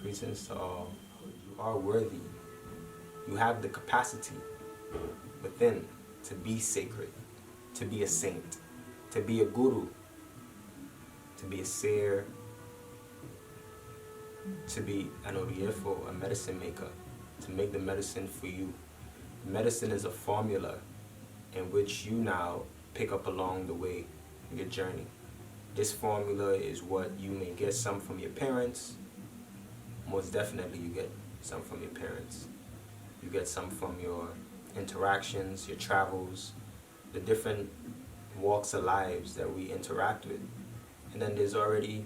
Greetings to all. You are worthy. You have the capacity within to be sacred, to be a saint, to be a guru, to be a seer, to be an oriefo, a medicine maker, to make the medicine for you. Medicine is a formula in which you now pick up along the way in your journey. This formula is what you may get some from your parents. Most definitely you get some from your parents. You get some from your interactions, your travels, the different walks of lives that we interact with. And then we're already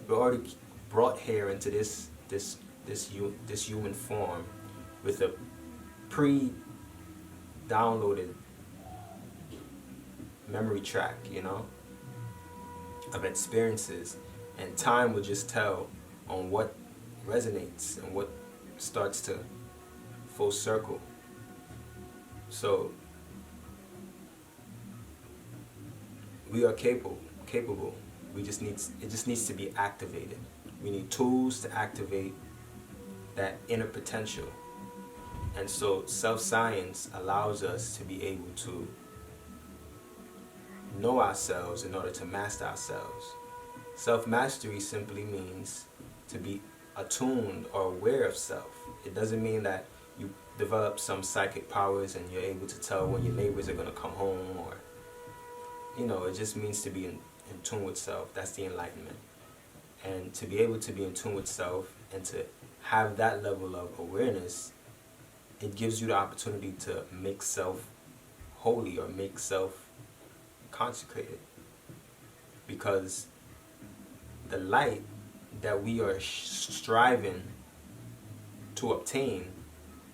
brought here into this human form with a pre-downloaded memory track, of experiences, and time will just tell on what resonates and what starts to full circle. So we are capable. It just needs to be activated. We need tools to activate that inner potential. And so self-science allows us to be able to know ourselves in order to master ourselves. Self-mastery simply means to be attuned or aware of self. It doesn't mean that you develop some psychic powers and you're able to tell when your neighbors are going to come home, or it just means to be in tune with self. That's the enlightenment. And to be able to be in tune with self and to have that level of awareness, it gives you the opportunity to make self holy or make self consecrated, because the light that we are striving to obtain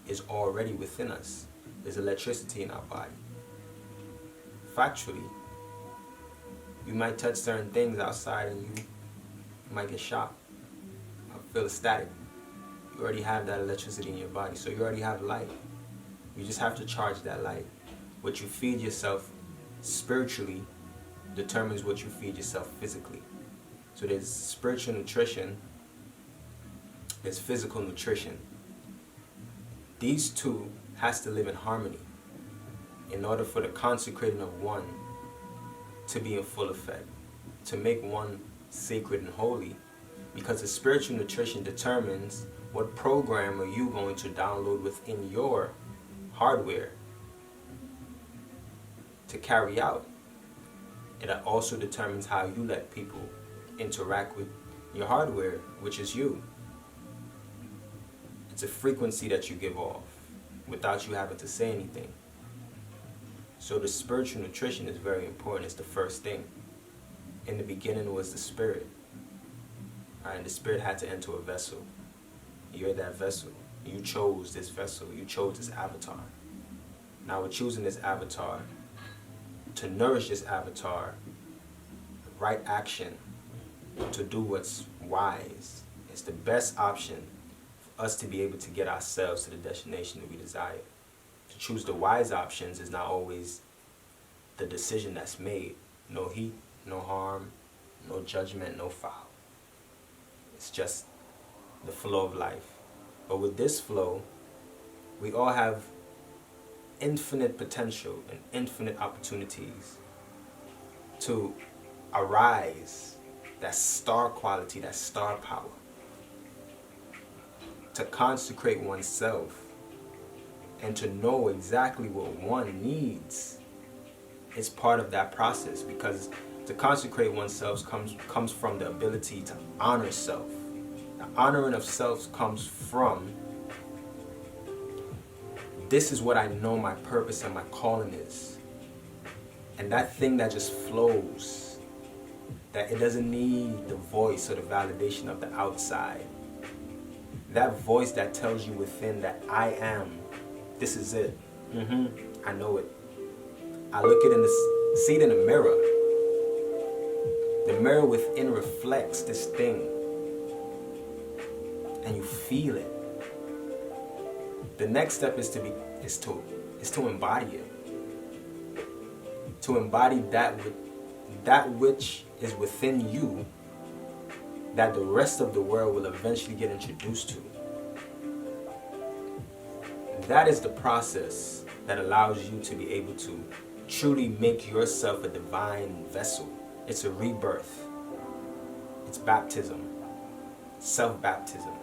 is already within us. There's electricity in our body. Factually, you might touch certain things outside and you might get shocked or feel static. You already have that electricity in your body, so you already have light. You just have to charge that light. What you feed yourself spiritually determines what you feed yourself physically. So there's spiritual nutrition, there's physical nutrition. These two has to live in harmony in order for the consecrating of one to be in full effect, to make one sacred and holy, because the spiritual nutrition determines what program are you going to download within your hardware to carry out. It also determines how you let people interact with your hardware, which is you. It's a frequency that you give off without you having to say anything. So the spiritual nutrition is very important. It's the first thing. In the beginning was the spirit. And the spirit had to enter a vessel. You're that vessel. You chose this vessel. You chose this avatar. Now we're choosing this avatar to nourish this avatar, the right action, to do what's wise. It's the best option for us to be able to get ourselves to the destination that we desire. To choose the wise options is not always the decision that's made. No heat, no harm, no judgment, no foul. It's just the flow of life. But with this flow, we all have infinite potential and infinite opportunities to arise, that star quality, that star power, to consecrate oneself and to know exactly what one needs is part of that process, because to consecrate oneself comes from the ability to honor self. The honoring of self comes from, this is what I know my purpose and my calling is. And that thing that just flows, that it doesn't need the voice or the validation of the outside. That voice that tells you within that I am, this is it. I know it. I look it see it in the mirror. The mirror within reflects this thing. And you feel it. The next step is to embody it. To embody that which is within you that the rest of the world will eventually get introduced to. That is the process that allows you to be able to truly make yourself a divine vessel. It's a rebirth. It's baptism. Self-baptism.